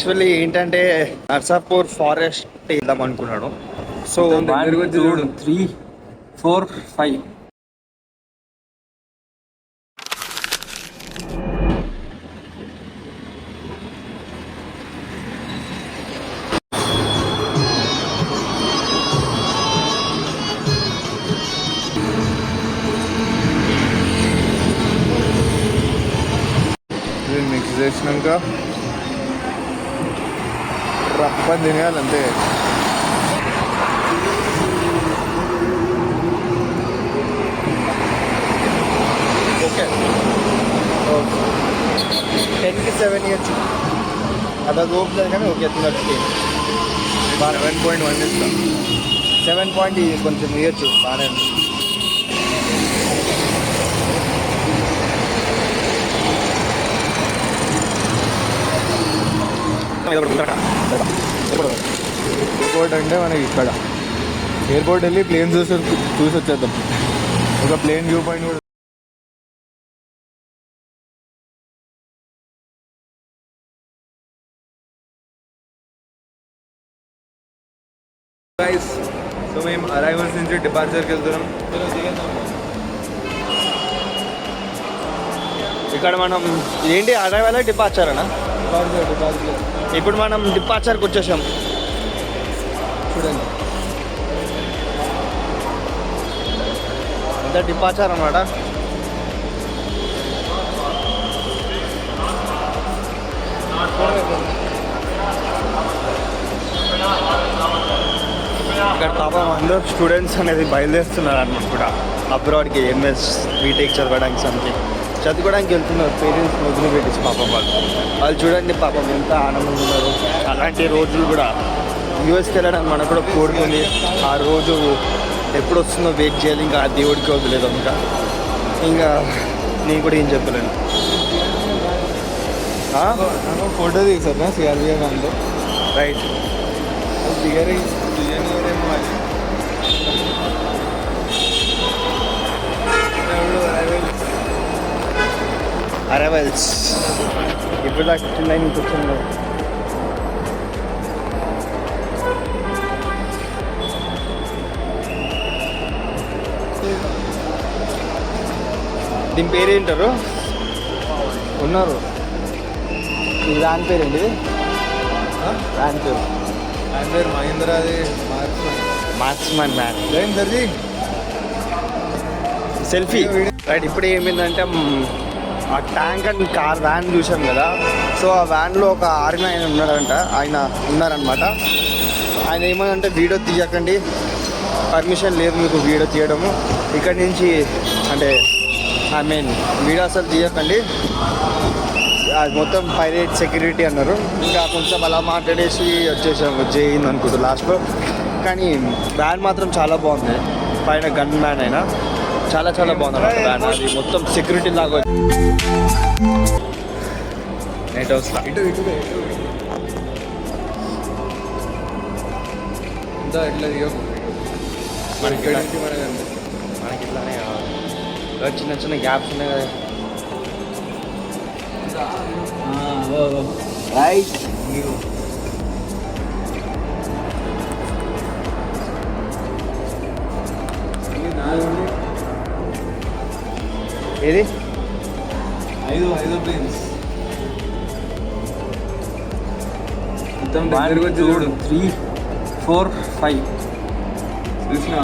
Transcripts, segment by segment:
Actually ఏంటంటే Narsapur forest వెళ్దాం అనుకున్నాను. సో 1 2 3 4 5 మిక్స్ చేసినాక రప్పని తినేయాలంతే. ఓకే 10కి 7 ఇయర్స్ అలా గోపుతుంది కానీ ఓకే తినచ్చు. 7.1 ఇస్తాం. 7 పాయింట్ కొంచెం ఇయచ్చు బాగానే. ఎయిర్పోర్ట్ అంటే మనకి ఇక్కడ ఎయిర్పోర్ట్ వెళ్ళి ప్లేన్ చూసి వచ్చేద్దాం. ఒక ప్లేన్ వ్యూ పాయింట్ కూడా. సో మేము అరైవల్స్ నుంచి డిపార్చర్కి వెళ్తున్నాం. ఇక్కడ మనం ఏంటి అరైవల్ డిపార్చర్ అనా? ఇప్పుడు మనం డిపార్చర్కి వచ్చేసాం. చూడండి అంత డిపార్చర్ అన్నమాట. ఇక్కడ పాపం అందరూ స్టూడెంట్స్ అనేది బయలుదేరుతున్నారు అన్నమాట కూడా అబ్రాడ్కి ఎంఎస్ బీటెక్ చదవడానికి సంథింగ్ చదువుకోవడానికి వెళ్తున్నారు. పేరెంట్స్ వదిలి పెట్టించి పాపం వాళ్ళు చూడండి పాపం ఎంత ఆనందంగా ఉన్నారు. అలాంటి రోజులు కూడా యూఎస్కి వెళ్ళడానికి మనకు కూడా కోరుకుంది. ఆ రోజు ఎప్పుడు వస్తుందో వెయిట్ చేయాలి. ఇంకా ఆ దేవుడికి వదిలేదు. ఇంకా నేను కూడా ఏం చెప్పలేను. ఫోటో దిగుతారా సిఆర్బిఐ దాంట్లో? రైట్ దిగరే అరైవల్స్ ఇప్పుడు దాకా 9 నుంచి వచ్చింది. దీని పేరేంటారు ఉన్నారు? ఈ వ్యాన్ పేరేంటి? వ్యాన్ పేరు మహేంద్ర. అది మార్క్స్మన్ వ్యాన్. ఏం సర్జీ సెల్ఫీ రైట్. ఇప్పుడు ఏమైందంటే ఆ ట్యాంక్ అండ్ కార్ వ్యాన్ చూసాం కదా. సో ఆ వ్యాన్లో ఒక ఆర్మీ ఆయన ఉన్నారనమాట. ఆయన ఏమంటే వీడియో తీయకండి, పర్మిషన్ లేదు మీకు వీడియో తీయడము ఇక్కడి నుంచి, అంటే వీడియో అసలు తీయకండి, అది మొత్తం పైరేట్ సెక్యూరిటీ అన్నారు. ఇంకా కొంచెం అలా మాట్లాడేసి వచ్చేసాము జైన్ అనుకుంటూ లాస్ట్లో. కానీ వ్యాన్ మాత్రం చాలా బాగుంది. పైన గన్ మ్యాన్ అయినా చాలా చాలా బాగుంది వ్యాన్. అది మొత్తం సెక్యూరిటీ లాగా. నైట్ హౌస్ ఇటు ఇట్లా మనకి ఇట్లానే చిన్న చిన్న గ్యాప్స్ ఉన్నాయి కదా. రైట్ ఏది 5 ప్లేన్స్ మొత్తం 1 2 3 4 5 చూసినా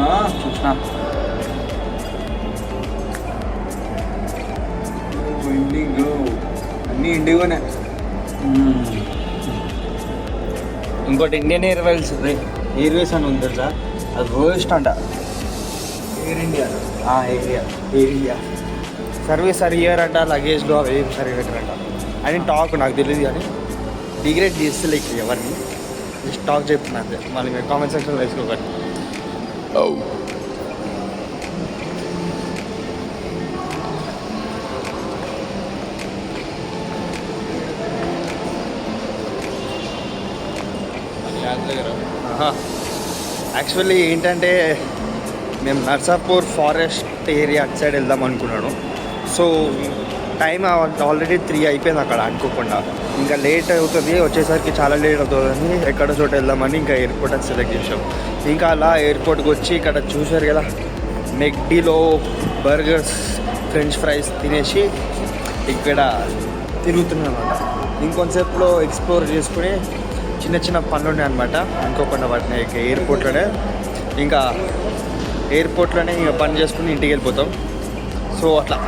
ఇండిగో అన్నీ ఇండిగోనే. ఇంకోటి ఇండియన్ ఎయిర్వేస్ అని ఉంది తెలుసా? అది వర్స్ట్ అంట. ఎయిర్ ఇండియా సర్వీస్ సరిగ్గా అంట. లగేజ్లో అవి ఏం సరిగ్గా పెట్టారంట అని టాక్. నాకు తెలియదు కానీ డిగ్రేడ్ చేస్తే ఎవరిని జస్ట్ టాక్ చెప్తున్నా అంతే. మళ్ళీ మీరు కామెంట్ సెక్షన్లో వేసుకోకండి. యాక్చువల్లీ ఏంటంటే మేము నర్సాపూర్ ఫారెస్ట్ ఏరియా అటు సైడ్ వెళ్దాం అనుకున్నాను. సో టైం ఆల్రెడీ 3 అయిపోయింది అక్కడ అనుకోకుండా. ఇంకా లేట్ అవుతుంది, వచ్చేసరికి చాలా లేట్ అవుతుందని ఎక్కడో చోట వెళ్దామని ఇంకా ఎయిర్పోర్ట్ అని సెలెక్ట్ చేసాం. ఇంకా అలా ఎయిర్పోర్ట్కి వచ్చి ఇక్కడ చూసారు కదా మెక్డీలో బర్గర్స్ ఫ్రెంచ్ ఫ్రైస్ తినేసి ఇక్కడ తిరుగుతున్నాం అనమాట. ఇంకొంతసేపులో ఎక్స్ప్లోర్ చేసుకుని చిన్న చిన్న పనులు ఉన్నాయి అనమాట అనుకోకుండా వాటిని ఎయిర్పోర్ట్లోనే. ఇంకా ఎయిర్పోర్ట్లోనే ఇంకా పని చేసుకుని ఇంటికి వెళ్ళిపోతాం. సో అట్లా